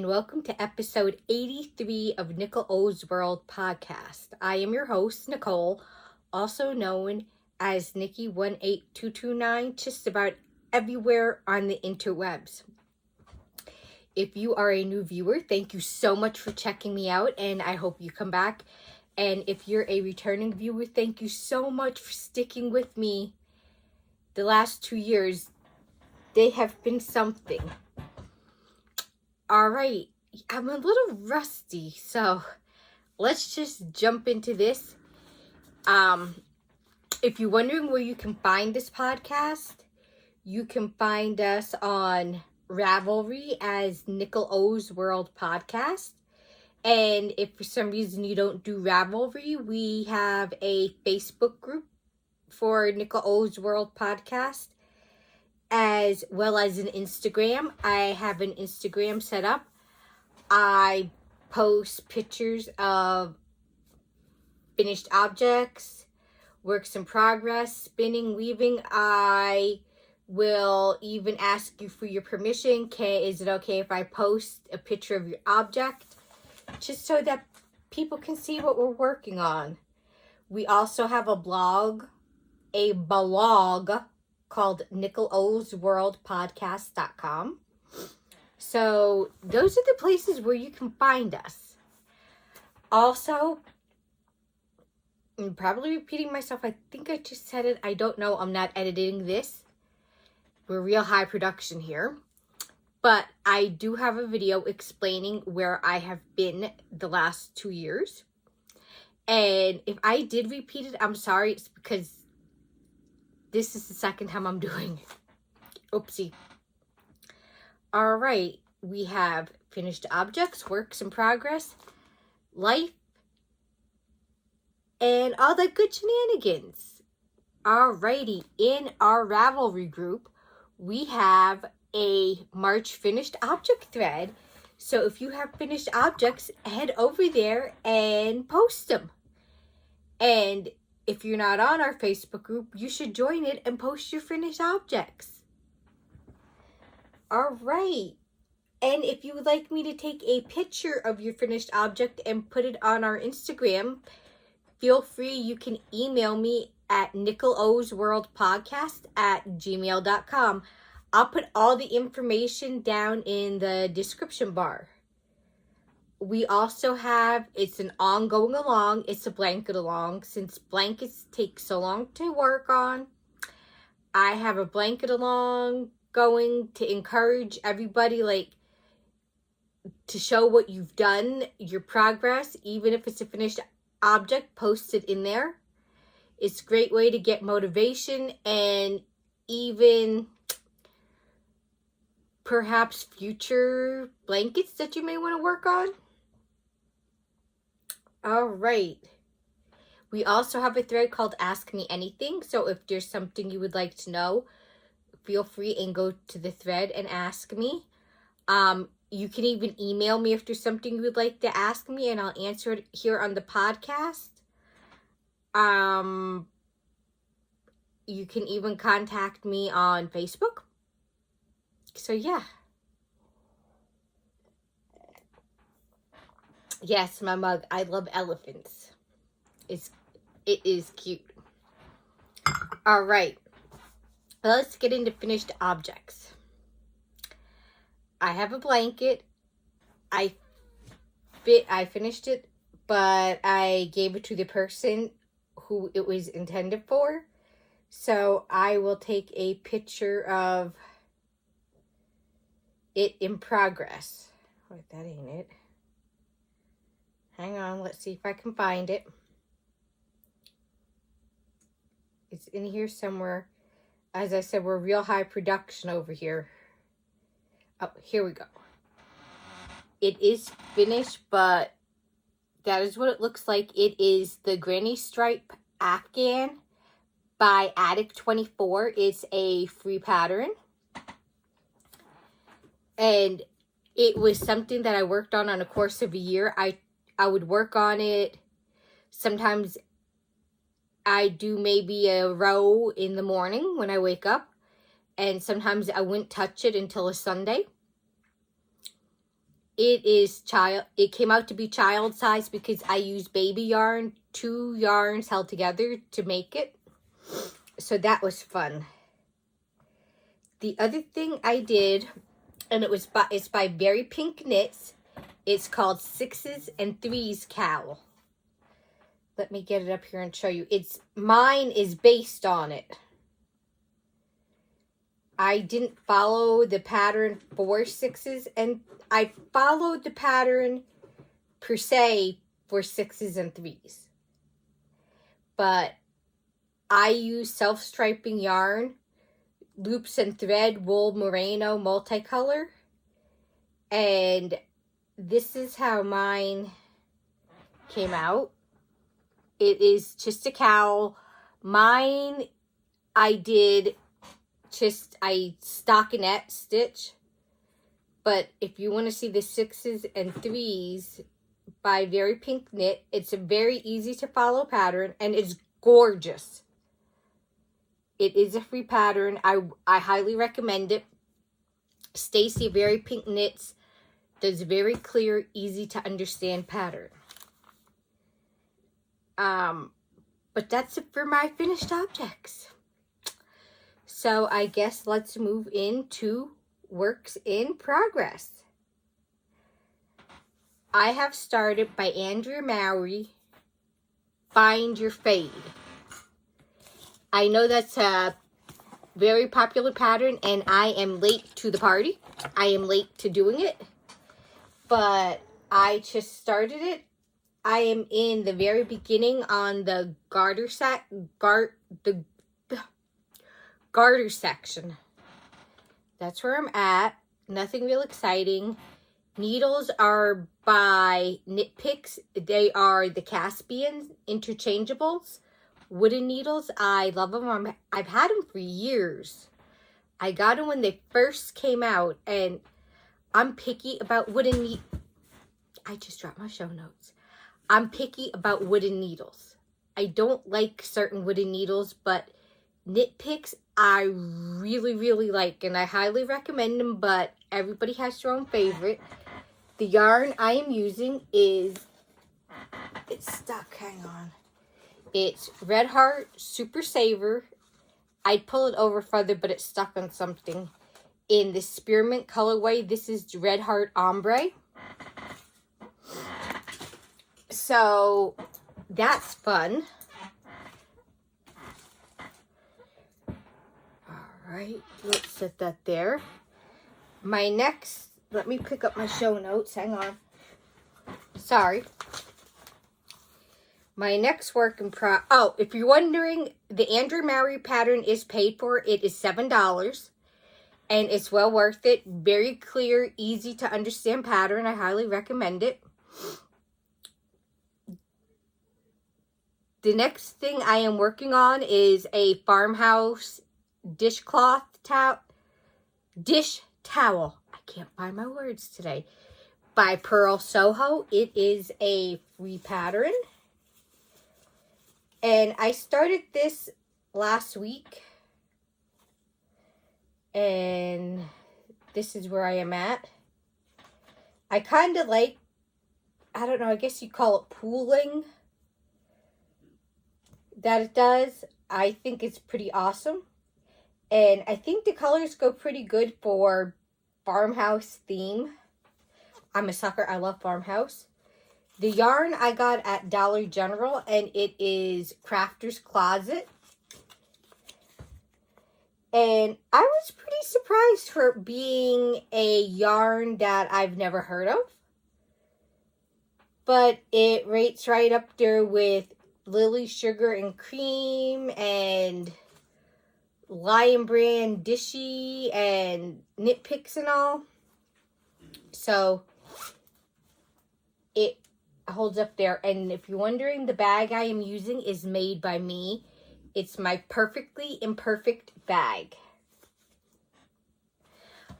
And welcome to episode 83 of Nicole O's World podcast. I am your host, Nicole, also known as Nikki18229, just about everywhere on the interwebs. If you are a new viewer, thank you so much for checking me out, and I hope you come back. And if you're a returning viewer, thank you so much for sticking with me the last 2 years. They have been something. All right, I'm a little rusty, so let's just jump into this. If you're wondering where you can find this podcast, you can find us on Ravelry as Nicole O's World Podcast. And if for some reason you don't do Ravelry, we have a Facebook group for Nicole O's World Podcast, as well as an Instagram. I have an Instagram set up. I post pictures of finished objects, works in progress, spinning, weaving. I will even ask you for your permission. Is it okay if I post a picture of your object? Just so that people can see what we're working on. We also have a blog called NicoleO'sWorldPodcast.com. So those are the places where you can find us. Also, I'm probably repeating myself. I think I just said it. I don't know. I'm not editing this. We're real high production here. But I do have a video explaining where I have been the last 2 years. And if I did repeat it, I'm sorry. It's because this is the second time I'm doing it. Oopsie. All right. We have finished objects, works in progress, life, and all that good shenanigans. Alrighty. In our Ravelry group, we have a March finished object thread. So if you have finished objects, head over there and post them. And if you're not on our Facebook group, you should join it and post your finished objects. All right. And if you would like me to take a picture of your finished object and put it on our Instagram, feel free. You can email me at NicoleO'sWorldPodcast@gmail.com. I'll put all the information down in the description bar. We also have, it's an ongoing along, it's a blanket along. Since blankets take so long to work on, I have a blanket along going to encourage everybody, to show what you've done, your progress, even if it's a finished object, post it in there. It's a great way to get motivation and even perhaps future blankets that you may want to work on. All right. We also have a thread called Ask Me Anything. So if there's something you would like to know, feel free and go to the thread and ask me. You can even email me if there's something you would like to ask me, and I'll answer it here on the podcast. You can even contact me on Facebook. So yeah. Yes, my mug. I love elephants. It is cute. All right. Let's get into finished objects. I have a blanket. I finished it, but I gave it to the person who it was intended for. So I will take a picture of it in progress. Wait, that ain't it. Hang on, let's see if I can find it. It's in here somewhere. As I said, we're real high production over here. Oh, here we go. It is finished, but that is what it looks like. It is the Granny Stripe Afghan by Attic24. It's a free pattern. And it was something that I worked on a course of a year. I would work on it. Sometimes I do maybe a row in the morning when I wake up. And sometimes I wouldn't touch it until a Sunday. It came out to be child size because I used baby yarn, 2 yarns held together to make it. So that was fun. The other thing I did, and it's by Very Pink Knits. It's called 6s and 3s cowl. Let me get it up here and show you. Mine is based on it. I didn't follow the pattern for 6s, and I followed the pattern per se for 6s and 3s. But I use self-striping yarn, loops and thread, wool merino multicolor, and this is how mine came out. It is just a cowl. Mine, I stockinette stitch. But if you want to see the 6s and 3s by Very Pink Knit, it's a very easy to follow pattern, and it's gorgeous. It is a free pattern. I highly recommend it. Stacy Very Pink Knits does very clear, easy to understand pattern. But that's it for my finished objects. So I guess let's move into works in progress. I have started by Andrea Mowry, Find Your Fade. I know that's a very popular pattern, and I am late to the party. I am late to doing it, but I just started it. I am in the very beginning on the garter section. That's where I'm at. Nothing real exciting. Needles are by Knit Picks. They are the Caspian interchangeables. Wooden needles. I love them. I've had them for years. I got them when they first came out, and I'm picky about wooden needles. I just dropped my show notes. I'm picky about wooden needles. I don't like certain wooden needles, but Knit Picks I really, really like, and I highly recommend them, but everybody has their own favorite. The yarn I am using it's stuck, hang on. It's Red Heart Super Saver. I'd pull it over further, but it's stuck on something. In the Spearmint colorway, this is Red Heart Ombre. So, that's fun. Alright, let's set that there. Let me pick up my show notes, hang on. Sorry. My next work in if you're wondering, the Andrea Mowry pattern is paid for. It is $7. And it's well worth it. Very clear, easy to understand pattern. I highly recommend it. The next thing I am working on is a farmhouse dish towel. I can't find my words today. By Pearl Soho. It is a free pattern. And I started this last week. And this is where I am at. I kind of like, I don't know, I guess you call it pooling. That it does. I think it's pretty awesome. And I think the colors go pretty good for farmhouse theme. I'm a sucker. I love farmhouse. The yarn I got at Dollar General, and it is Crafter's Closet. And I was pretty surprised for it being a yarn that I've never heard of. But it rates right up there with Lily Sugar and Cream and Lion Brand Dishy and Knit Picks and all. So it holds up there. And if you're wondering, the bag I am using is made by me. It's my Perfectly Imperfect bag.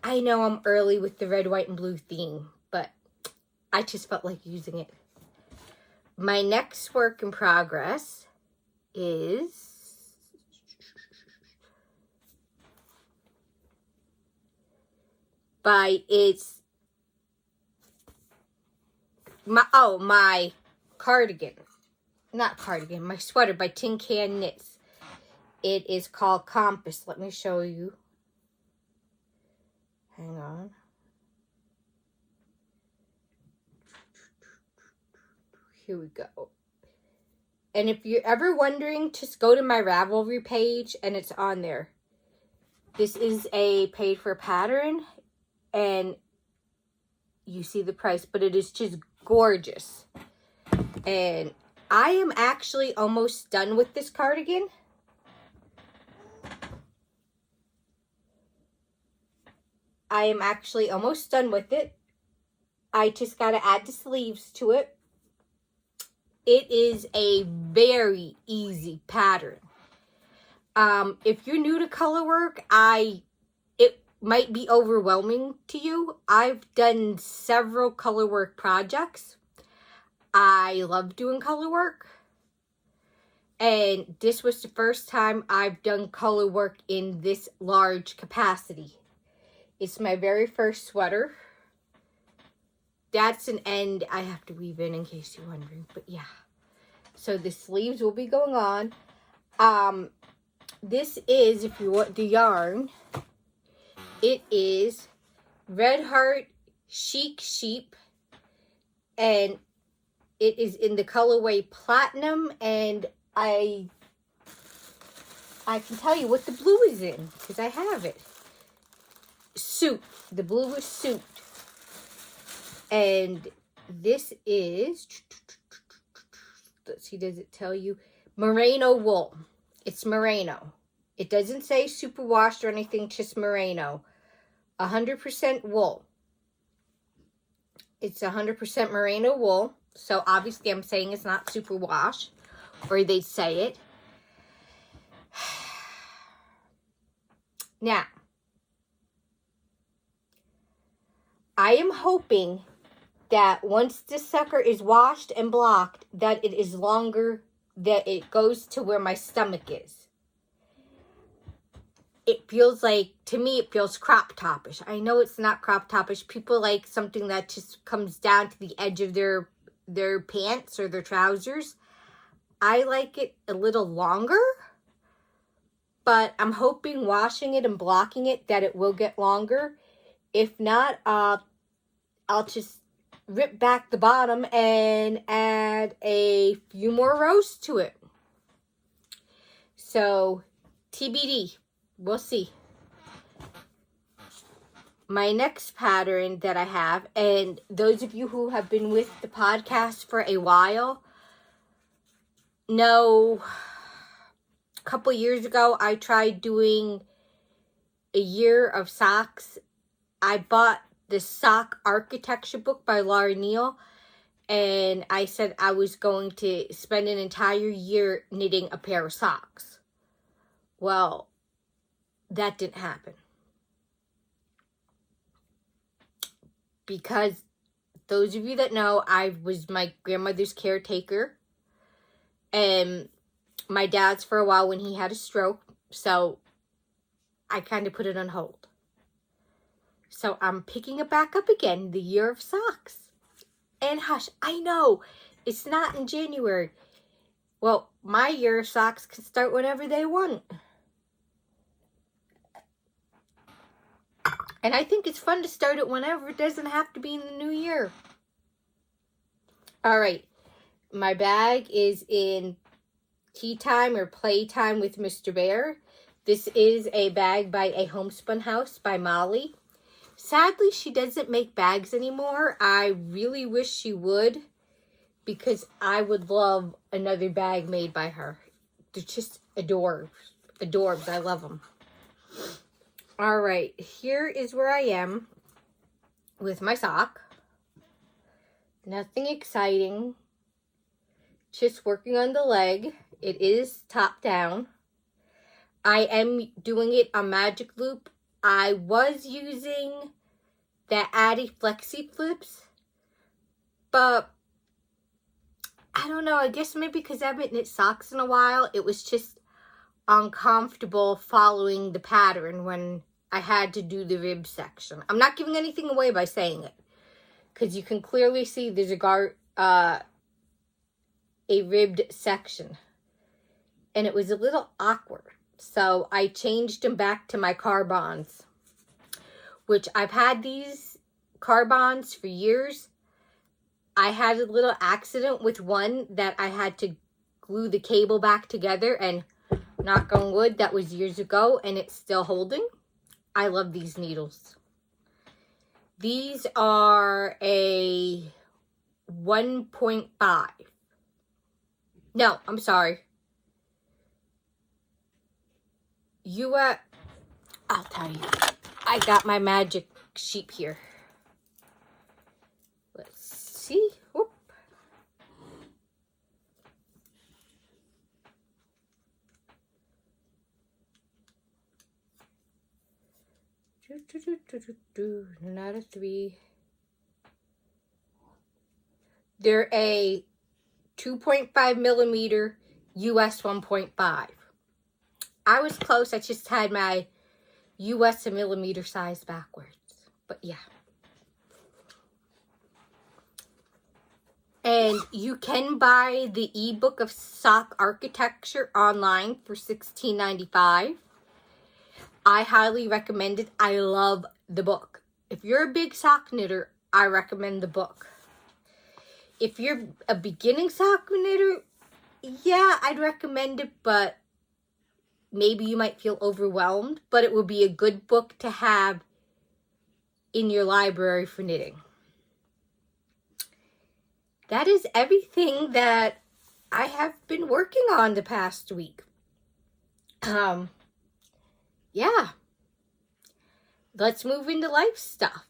I know I'm early with the red, white, and blue theme, but I just felt like using it. My next work in progress is it's my cardigan. Not cardigan, my sweater by Tin Can Knits. It is called Compass. Let me show you. Hang on. Here we go. And if you're ever wondering, just go to my Ravelry page and it's on there. This is a paid for pattern and you see the price, but it is just gorgeous. And I am actually almost done with this cardigan. I am actually almost done with it. I just got to add the sleeves to it. It is a very easy pattern. If you're new to color work, it might be overwhelming to you. I've done several color work projects. I love doing color work. And this was the first time I've done color work in this large capacity. It's my very first sweater. That's an end I have to weave in case you're wondering. But yeah. So the sleeves will be going on. This is, if you want the yarn, it is Red Heart Chic Sheep. And it is in the colorway Platinum. And I can tell you what the blue is in because I have it. Suit. The blue is Suit. And this is, let's see, does it tell you? Merino wool. It's merino. It doesn't say superwashed or anything, just merino. 100% wool. It's 100% merino wool. So obviously I'm saying it's not superwash, or they'd say it. Now, I am hoping that once this sucker is washed and blocked, that it is longer, that it goes to where my stomach is. It feels like, to me, it feels crop topish. I know it's not crop topish. People like something that just comes down to the edge of their pants or their trousers. I like it a little longer, but I'm hoping washing it and blocking it that it will get longer. If not, I'll just rip back the bottom and add a few more rows to it. So, TBD. We'll see. My next pattern that I have, and those of you who have been with the podcast for a while know, a couple years ago, I tried doing a year of socks. I bought the sock architecture book by Laura Neal, and I said I was going to spend an entire year knitting a pair of socks. Well, that didn't happen. Because those of you that know, I was my grandmother's caretaker, and my dad's for a while when he had a stroke, so I kind of put it on hold. So I'm picking it back up again, the year of socks. And hush, I know, it's not in January. Well, my year of socks can start whenever they want. And I think it's fun to start it whenever. It doesn't have to be in the new year. Alright, my bag is in Tea Time or Playtime with Mr. Bear. This is a bag by A Homespun House by Molly. Sadly, she doesn't make bags anymore. I really wish she would, because I would love another bag made by her. They're just adorbs. Adorbs. I love them. All right. Here is where I am with my sock. Nothing exciting. Just working on the leg. It is top down. I am doing it on magic loop. I was using the Addy Flexi Flips, but I don't know, I guess maybe because I haven't knit socks in a while, it was just uncomfortable following the pattern when I had to do the rib section. I'm not giving anything away by saying it, because you can clearly see there's a a ribbed section. And it was a little awkward. So I changed them back to my carbons, which I've had these carbons for years. I had a little accident with one that I had to glue the cable back together, and knock on wood, that was years ago, and it's still holding. I love these needles. These are a 1.5. No, I'm sorry. I'll tell you. I got my magic sheep here. Let's see. Whoop. Not a 3. They're a 2.5 millimeter US 1.5. I was close. I just had my US a millimeter size backwards. But yeah. And you can buy the ebook of sock architecture online for $16.95. I highly recommend it. I love the book. If you're a big sock knitter, I recommend the book. If you're a beginning sock knitter, yeah, I'd recommend it, but maybe you might feel overwhelmed. But it would be a good book to have in your library for knitting. That is everything that I have been working on the past week. Yeah. Let's move into life stuff.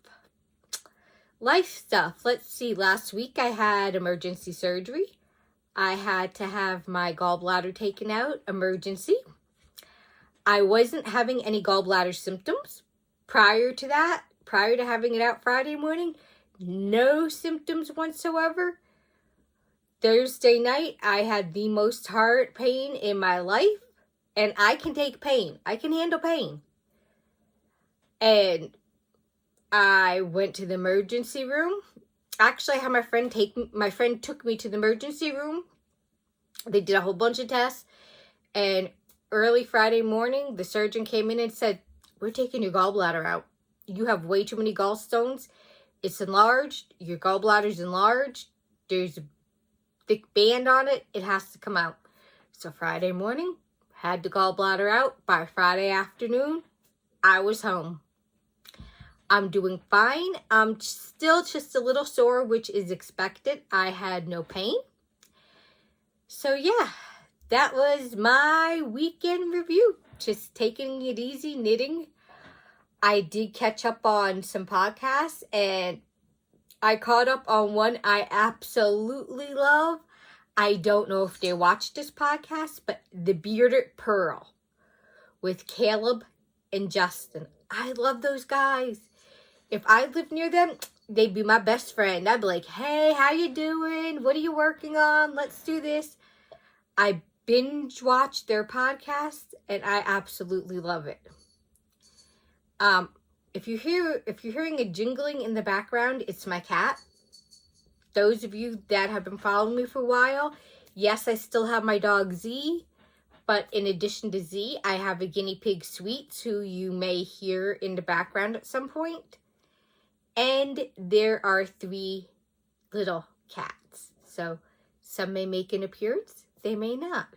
Let's see. Last week I had emergency surgery. I had to have my gallbladder taken out. Emergency. I wasn't having any gallbladder symptoms prior to that. Prior to having it out Friday morning. No symptoms whatsoever. Thursday night, I had the most heart pain in my life. And I can take pain. I can handle pain. And I went to the emergency room. Actually, I had my friend took me to the emergency room. They did a whole bunch of tests. And early Friday morning, the surgeon came in and said, "We're taking your gallbladder out. You have way too many gallstones. It's enlarged. Your gallbladder's enlarged. There's a thick band on it. It has to come out." So Friday morning, had the gallbladder out. By Friday afternoon, I was home. I'm doing fine. I'm still just a little sore, which is expected. I had no pain. So yeah, that was my weekend review. Just taking it easy, knitting. I did catch up on some podcasts, and I caught up on one I absolutely love. I don't know if they watched this podcast, but The Bearded Pearl with Caleb and Justin. I love those guys. If I lived near them, they'd be my best friend. I'd be like, "Hey, how you doing? What are you working on? Let's do this." I binge watch their podcast, and I absolutely love it. If you're hearing a jingling in the background, it's my cat. Those of you that have been following me for a while, yes, I still have my dog Z, but in addition to Z, I have a guinea pig, Sweets, who you may hear in the background at some point. And there are 3 little cats. So some may make an appearance, they may not.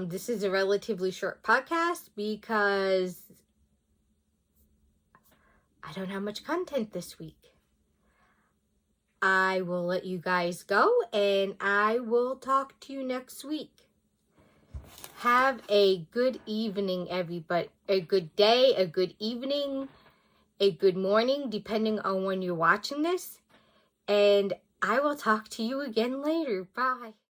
This is a relatively short podcast because I don't have much content this week. I will let you guys go, and I will talk to you next week. Have a good evening, everybody. A good day, a good evening, a good morning, depending on when you're watching this. And I will talk to you again later. Bye.